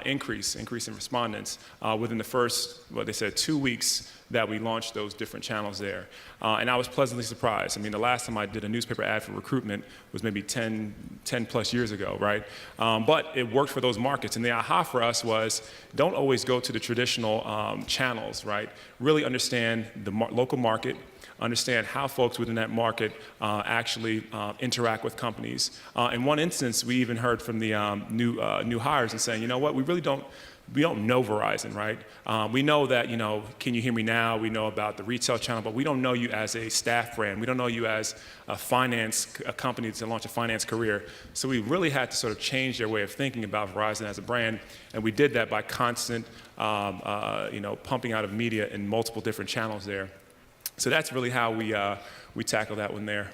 Speaker 4: increase in respondents within the first, what they said, 2 weeks that we launched those different channels there. And I was pleasantly surprised. I mean, the last time I did a newspaper ad for recruitment was maybe 10 plus years ago, right? But it worked for those markets. And the aha for us was, don't always go to the traditional channels, right? Really understand the local market, understand how folks within that market actually interact with companies. In one instance, we even heard from the new hires and saying, you know what, we don't know Verizon, right? We know that, you know, Can You Hear Me Now? We know about the retail channel, but we don't know you as a staff brand. We don't know you as a company to launch a finance career. So we really had to sort of change their way of thinking about Verizon as a brand, and we did that by constant, pumping out of media in multiple different channels there. So that's really how we tackle that one there,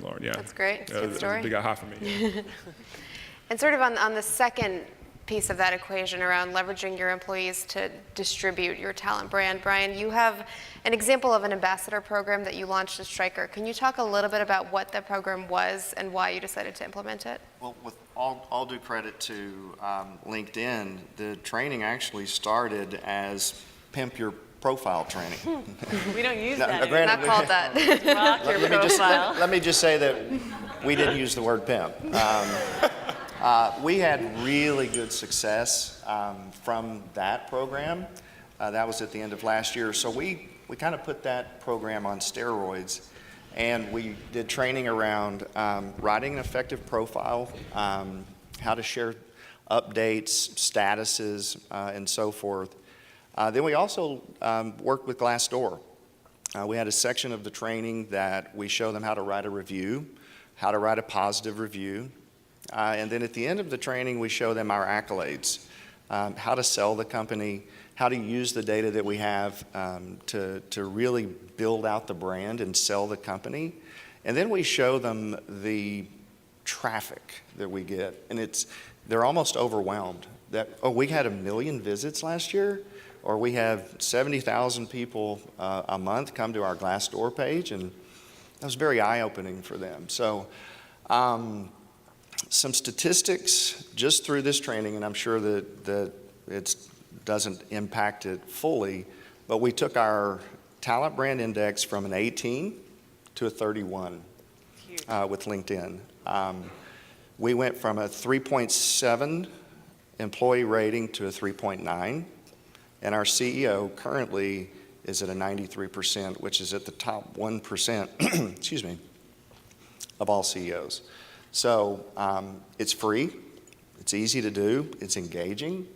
Speaker 4: Lauren. Yeah,
Speaker 2: that's great. It's a good story.
Speaker 4: It was a big aha for me. Yeah.
Speaker 2: And sort of on the second piece of that equation around leveraging your employees to distribute your talent brand, Brian, you have an example of an ambassador program that you launched at Stryker. Can you talk a little bit about what that program was and why you decided to implement it?
Speaker 3: Well, with all due credit to LinkedIn, the training actually started as pimp your profile training.
Speaker 1: We don't use
Speaker 3: No,
Speaker 1: that.
Speaker 2: Not called that.
Speaker 1: Rock your profile.
Speaker 3: Let me just say that we didn't use the word pimp. We had really good success from that program. That was at the end of last year. So we kind of put that program on steroids, and we did training around writing an effective profile, how to share updates, statuses, and so forth. Then we also worked with Glassdoor. We had a section of the training that we show them how to write a review, how to write a positive review. And then at the end of the training, we show them our accolades, how to sell the company, how to use the data that we have to really build out the brand and sell the company. And then we show them the traffic that we get. And they're almost overwhelmed that, oh, we had 1 million visits last year, or we have 70,000 people a month come to our Glassdoor page, and that was very eye-opening for them. So some statistics just through this training, and I'm sure that it doesn't impact it fully, but we took our talent brand index from an 18 to a 31 with LinkedIn. We went from a 3.7 employee rating to a 3.9. And our CEO currently is at a 93%, which is at the top 1%, excuse me, of all CEOs. So it's free, it's easy to do, it's engaging,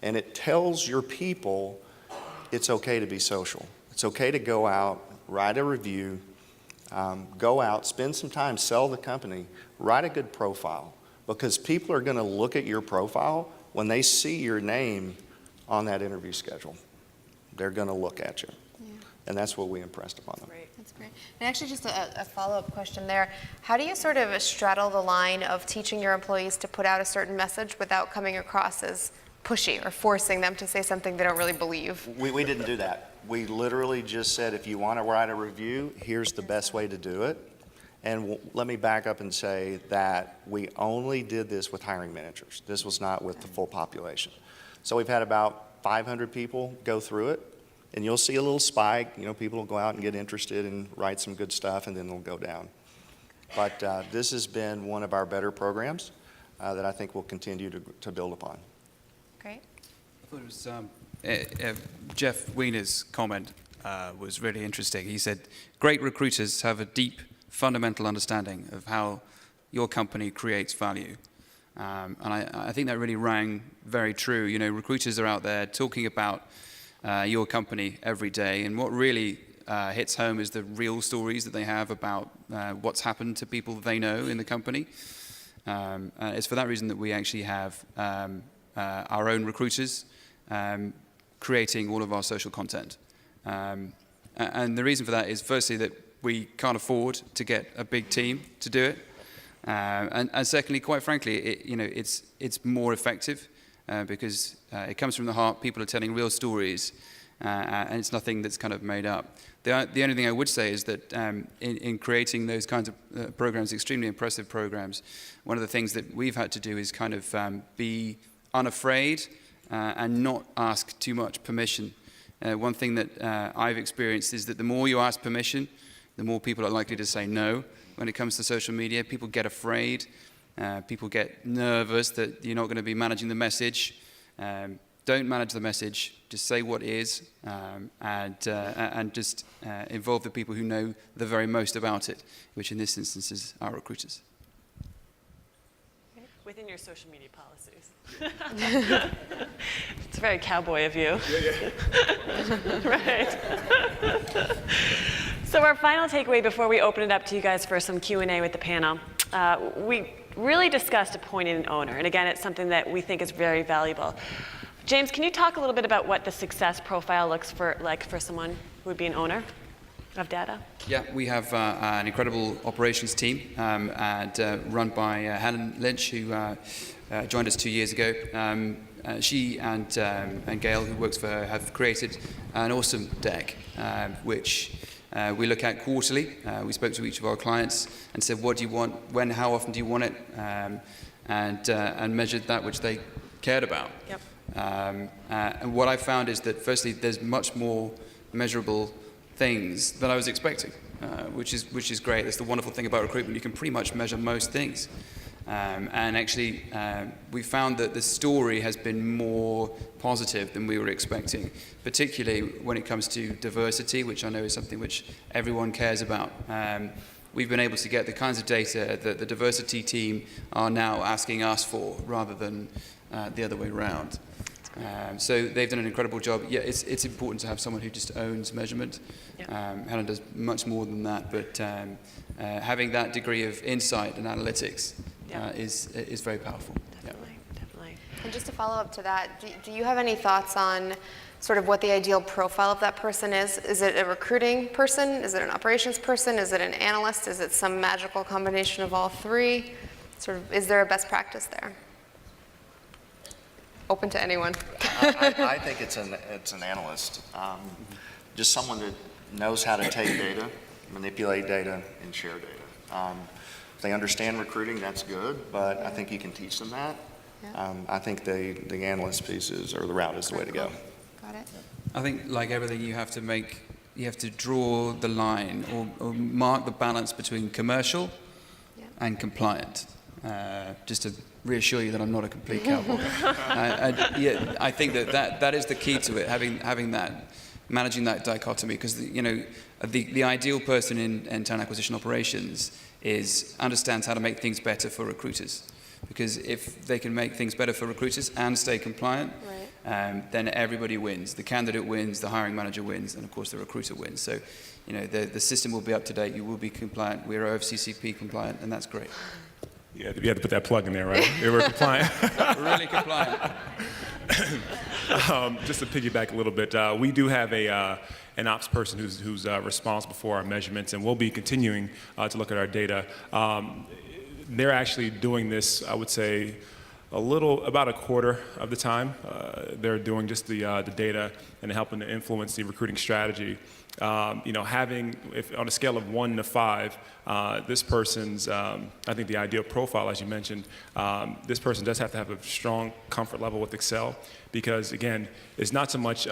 Speaker 3: and it tells your people it's okay to be social. It's okay to go out, write a review, go out, spend some time, sell the company, write a good profile, because people are going to look at your profile when they see your name on that interview schedule. They're going to look at you. Yeah. And that's what we impressed upon them.
Speaker 2: That's great. And actually, just a follow-up question there. How do you sort of straddle the line of teaching your employees to put out a certain message without coming across as pushy or forcing them to say something they don't really believe?
Speaker 3: We didn't do that. We literally just said, if you want to write a review, here's the best way to do it. And let me back up and say that we only did this with hiring managers. This was not with the full population. So we've had about 500 people go through it, and you'll see a little spike. You know, people will go out and get interested and write some good stuff, and then they'll go down. But this has been one of our better programs that I think we'll continue to build upon.
Speaker 2: Great.
Speaker 5: I thought it was Jeff Wiener's comment was really interesting. He said, great recruiters have a deep, fundamental understanding of how your company creates value. And I think that really rang very true. You know, recruiters are out there talking about your company every day, and what really hits home is the real stories that they have about what's happened to people they know in the company. It's for that reason that we actually have our own recruiters creating all of our social content. And the reason for that is firstly that we can't afford to get a big team to do it. And secondly, quite frankly, it's more effective because it comes from the heart. People are telling real stories, and it's nothing that's kind of made up. The only thing I would say is that in creating those kinds of programs, extremely impressive programs, one of the things that we've had to do is kind of be unafraid and not ask too much permission. One thing that I've experienced is that the more you ask permission, the more people are likely to say no. When it comes to social media, people get afraid. People get nervous that you're not going to be managing the message. Don't manage the message. Just say what is, and just involve the people who know the very most about it, which in this instance is our recruiters.
Speaker 1: Within your social media policies. It's very cowboy of you. Yeah. Right. So our final takeaway before we open it up to you guys for some Q&A with the panel, we really discussed appointing an owner. And again, it's something that we think is very valuable. James, can you talk a little bit about what the success profile looks like for someone who would be an owner of data?
Speaker 5: Yeah, we have an incredible operations team run by Helen Lynch, who joined us 2 years ago. She and Gail, who works for her, have created an awesome deck, which we look at quarterly. We spoke to each of our clients and said, what do you want, when, how often do you want it, and measured that which they cared about.
Speaker 1: Yep.
Speaker 5: And what I found is that firstly, there's much more measurable things than I was expecting, which is great. That's the wonderful thing about recruitment. You can pretty much measure most things. And actually, we found that the story has been more positive than we were expecting, particularly when it comes to diversity, which I know is something which everyone cares about. We've been able to get the kinds of data that the diversity team are now asking us for, rather than the other way around. So they've done an incredible job. Yeah, it's important to have someone who just owns measurement. Yep. Helen does much more than that, but having that degree of insight and analytics is very powerful.
Speaker 1: Definitely, definitely.
Speaker 2: And just to follow up to that, do you have any thoughts on sort of what the ideal profile of that person is? Is it a recruiting person? Is it an operations person? Is it an analyst? Is it some magical combination of all three? Sort of, is there a best practice there? Open to anyone.
Speaker 3: I think it's an analyst, just someone that knows how to take data, manipulate data, and share data. If they understand recruiting, that's good, but I think you can teach them that. Yeah. I think the analyst pieces or the route is the way to go.
Speaker 2: Got it.
Speaker 5: I think, like everything, you have to draw the line or mark the balance between commercial and compliant. Just to reassure you that I'm not a complete cowboy. I think that is the key to it, having that, managing that dichotomy, because the ideal person in talent acquisition operations understands how to make things better for recruiters, because if they can make things better for recruiters and stay compliant, then everybody wins. The candidate wins, the hiring manager wins, and of course the recruiter wins. So, the system will be up to date. You will be compliant. We're OFCCP compliant, and that's great.
Speaker 4: Yeah, you had to put that plug in there, right? We're compliant.
Speaker 5: Really compliant.
Speaker 4: Just to piggyback a little bit, we do have an ops person who's responsible for our measurements, and we'll be continuing to look at our data. They're actually doing this, I would say, about a quarter of the time. They're doing just the data and helping to influence the recruiting strategy. If on a scale of 1 to 5, this person's, I think the ideal profile, as you mentioned, this person does have to have a strong comfort level with Excel, because again, it's not so much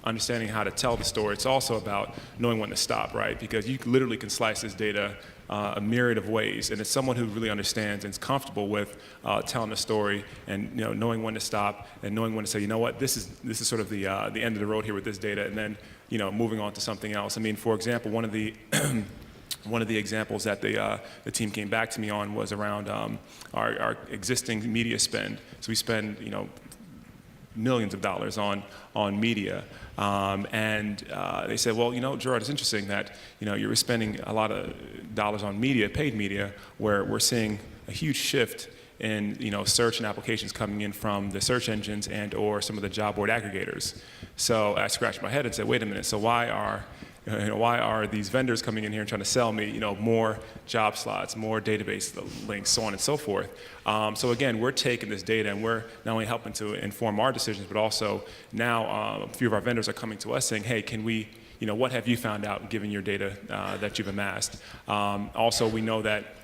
Speaker 4: understanding how to tell the story, it's also about knowing when to stop, right? Because you literally can slice this data a myriad of ways, and it's someone who really understands and is comfortable with telling the story and knowing when to stop and knowing when to say, you know what, this is sort of the end of the road here with this data, and then moving on to something else. I mean, for example, one of the examples that the team came back to me on was around our existing media spend. So we spend millions of dollars on media. They said, well, Gerard, it's interesting that, you're spending a lot of dollars on media, paid media, where we're seeing a huge shift in, search and applications coming in from the search engines and or some of the job board aggregators. So I scratched my head and said, wait a minute, so why are these vendors coming in here and trying to sell me, more job slots, more database links, so on and so forth? So again, we're taking this data and we're not only helping to inform our decisions, but also now a few of our vendors are coming to us saying, hey, can we, what have you found out given your data that you've amassed? Also, we know that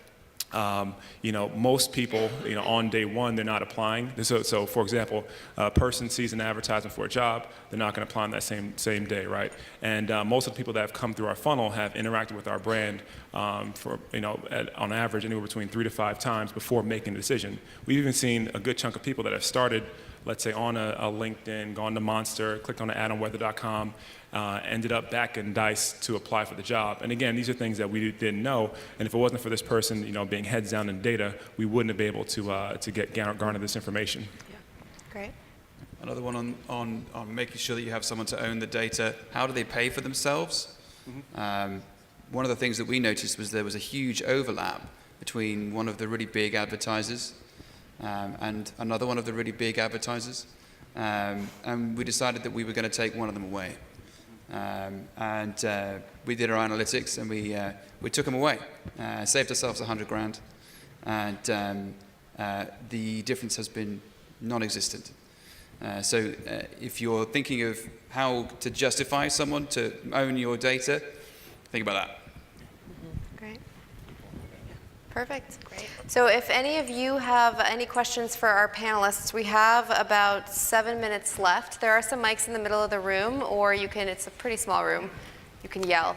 Speaker 4: most people, on day one, they're not applying. So for example, a person sees an advertisement for a job, they're not going to apply on that same day, right? And most of the people that have come through our funnel have interacted with our brand for, on average, anywhere between 3 to 5 times before making a decision. We've even seen a good chunk of people that have started, let's say, on a LinkedIn, gone to Monster, clicked on an ad on weather.com, ended up back in Dice to apply for the job. And again, these are things that we didn't know. And if it wasn't for this person, being heads down in data, we wouldn't have been able to garner this information.
Speaker 2: Yeah, great.
Speaker 5: Another one on making sure that you have someone to own the data. How do they pay for themselves? Mm-hmm. One of the things that we noticed was there was a huge overlap between one of the really big advertisers and another one of the really big advertisers. And we decided that we were going to take one of them away. We did our analytics and we took them away, saved ourselves $100,000, and the difference has been non-existent. So if you're thinking of how to justify someone to own your data, think about that.
Speaker 2: Great. Perfect. Great. So if any of you have any questions for our panelists, we have about 7 minutes left. There are some mics in the middle of the room, or it's a pretty small room. You can yell.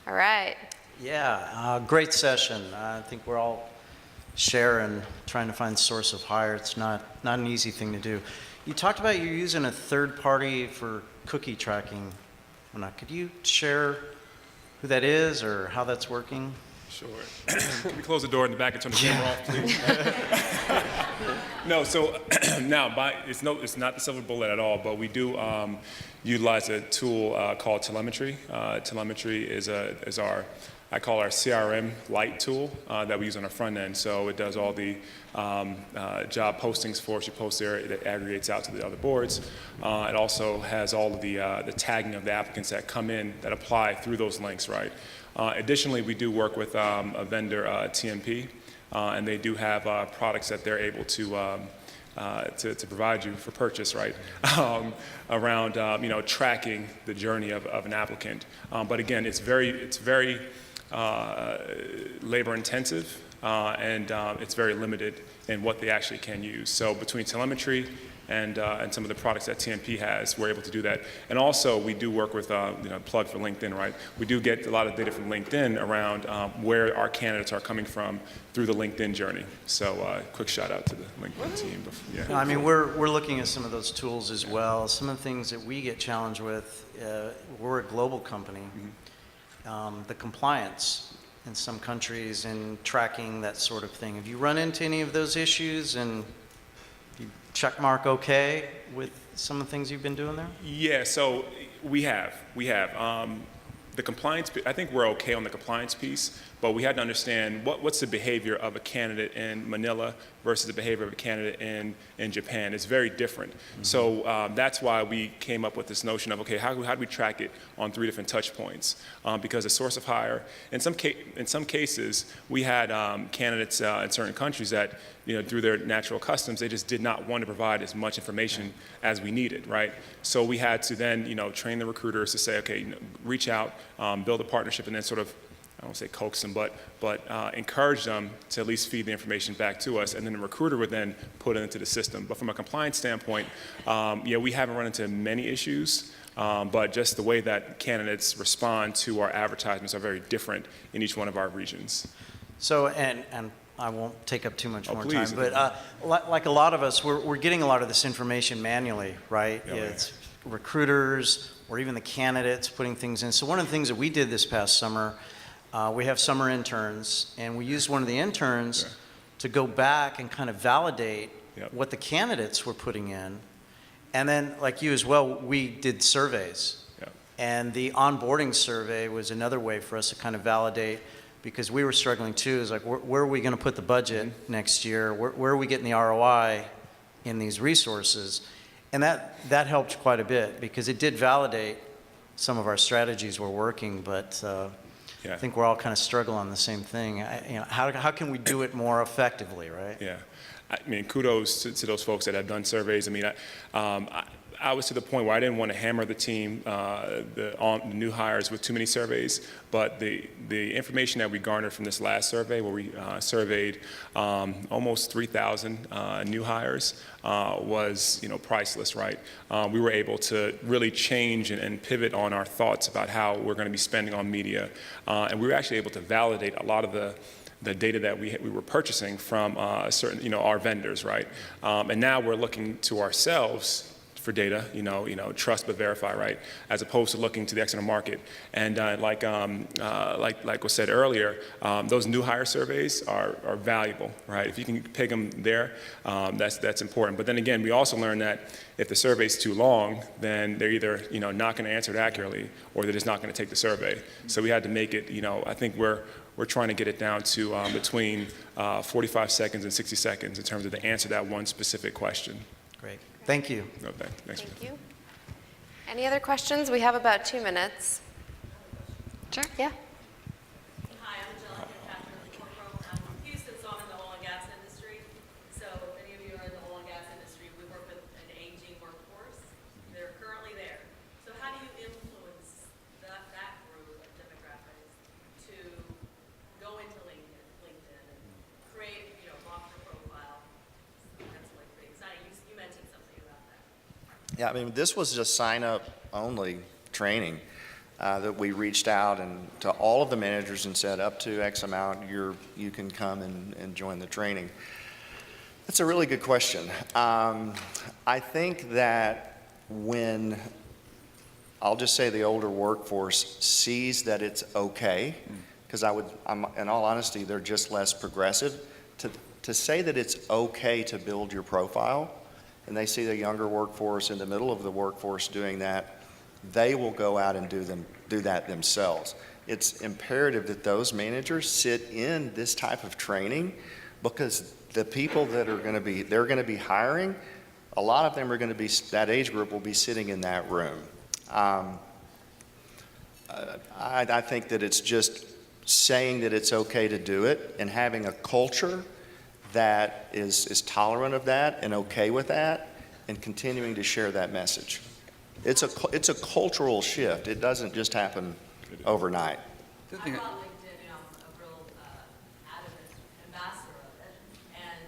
Speaker 2: All right.
Speaker 6: Yeah, great session. I think we're all sharing, trying to find source of hire. It's not an easy thing to do. You talked about you're using a third party for cookie tracking. Could you share who that is or how that's working?
Speaker 4: Sure. Can we close the door in the back and turn the camera off, please? No, so now, it's not the silver bullet at all, but we do utilize a tool called telemetry. Telemetry is I call our CRM light tool that we use on our front end. So it does all the job postings for us. You post there, it aggregates out to the other boards. It also has all of the tagging of the applicants that come in that apply through those links, right? Additionally, we do work with a vendor, TMP, and they do have products that they're able to provide you for purchase, right? Around tracking the journey of an applicant. But again, it's very labor intensive, and it's very limited in what they actually can use. So between telemetry and some of the products that TMP has, we're able to do that. And also, we do work with, plug for LinkedIn, right? We do get a lot of data from LinkedIn around where our candidates are coming from through the LinkedIn journey. So quick shout out to the LinkedIn team. Yeah.
Speaker 6: I mean, we're looking at some of those tools as well. Some of the things that we get challenged with, we're a global company. Mm-hmm. The compliance in some countries and tracking that sort of thing. Have you run into any of those issues and check mark okay with some of the things you've been doing there?
Speaker 4: Yeah, so we have. The compliance, I think we're okay on the compliance piece, but we had to understand what's the behavior of a candidate in Manila versus the behavior of a candidate in Japan. It's very different. Mm-hmm. So that's why we came up with this notion of, okay, how do we track it on 3 different touch points? Because the source of hire, in some cases, we had candidates in certain countries that, through their natural customs, they just did not want to provide as much information as we needed, right? So we had to then, train the recruiters to say, okay, reach out, build a partnership, and then sort of, I don't say coax them, but encourage them to at least feed the information back to us, and then the recruiter would then put it into the system. But from a compliance standpoint, we haven't run into many issues, but just the way that candidates respond to our advertisements are very different in each one of our regions.
Speaker 6: So, and I won't take up too much more time, but like a lot of us, we're getting a lot of this information manually, right?
Speaker 4: Oh, yeah.
Speaker 6: It's recruiters or even the candidates putting things in. So one of the things that we did this past summer, we have summer interns, and we used one of the interns to go back and kind of validate
Speaker 4: Yep.
Speaker 6: what the candidates were putting in. And then, like you as well, we did surveys.
Speaker 4: Yep.
Speaker 6: And the onboarding survey was another way for us to kind of validate, because we were struggling too. Is like, where are we going to put the budget next year? Where are we getting the ROI in these resources? And that helped quite a bit, because it did validate some of our strategies were working, but
Speaker 4: Yeah.
Speaker 6: I think we're all kind of struggling on the same thing. How can we do it more effectively, right?
Speaker 4: Yeah. I mean, kudos to those folks that have done surveys. I mean, I was to the point where I didn't want to hammer the team, the new hires with too many surveys, but the information that we garnered from this last survey, where we surveyed almost 3,000 new hires, was priceless, right? We were able to really change and pivot on our thoughts about how we're going to be spending on media, and we were actually able to validate a lot of the data that we were purchasing from certain, our vendors, right? And now we're looking to ourselves for data, trust but verify, right? As opposed to looking to the external market. And like was said earlier, those new hire surveys are valuable, right? If you can pick them there, that's important. But then again, we also learned that if the survey's too long, then they're either not going to answer it accurately, or they're just not going to take the survey. So we had to make it. I think we're trying to get it down to between 45 seconds and 60 seconds in terms of to answer that one specific question.
Speaker 6: Great. Thank you.
Speaker 4: No, thanks.
Speaker 2: Thank you. Any other questions? We have about 2 minutes.
Speaker 1: Sure.
Speaker 2: Yeah.
Speaker 7: Hi, I'm Angelica Catherine from Houston, so I'm in the oil and gas industry. So if any of you are in the oil and gas industry, we work with an aging workforce. They're currently there. So how do you influence that group of demographics to go into LinkedIn and create, mock their profile? That's like pretty exciting. You mentioned something about that.
Speaker 3: Yeah, I mean, this was just sign-up only training that we reached out and to all of the managers and said, up to X amount, you can come and join the training. That's a really good question. I think that when, I'll just say the older workforce sees that it's okay, because in all honesty, they're just less progressive, to say that it's okay to build your profile, and they see the younger workforce in the middle of the workforce doing that, they will go out and do that themselves. It's imperative that those managers sit in this type of training, because the people that they're going to be hiring, a lot of them are going to be, that age group will be sitting in that room. I think that it's just saying that it's okay to do it and having a culture that is tolerant of that and okay with that, and continuing to share that message. It's a cultural shift. It doesn't just happen overnight.
Speaker 7: I'm on LinkedIn, I'm a real adamant ambassador of it, and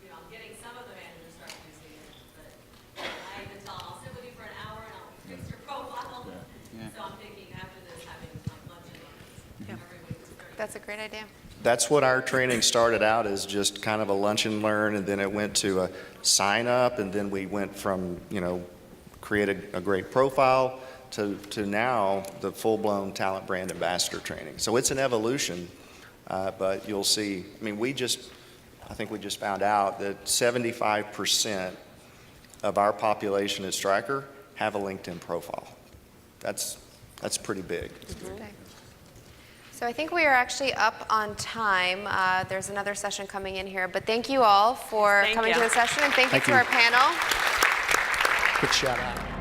Speaker 7: I'm getting some of the managers start using it, but I even tell them, I'll sit with you for an hour and I'll fix your profile. So I'm thinking after this, having like lunch and learns every week is very.
Speaker 2: That's a great idea.
Speaker 3: That's what our training started out as, just kind of a lunch and learn, and then it went to a sign up, and then we went from, create a great profile to now the full-blown talent brand ambassador training. So it's an evolution, but you'll see, I think we just found out that 75% of our population at Stryker have a LinkedIn profile. That's pretty big.
Speaker 2: So I think we are actually up on time. There's another session coming in here, but thank you all for coming to the session, and thank you to our panel.
Speaker 3: Good shout out.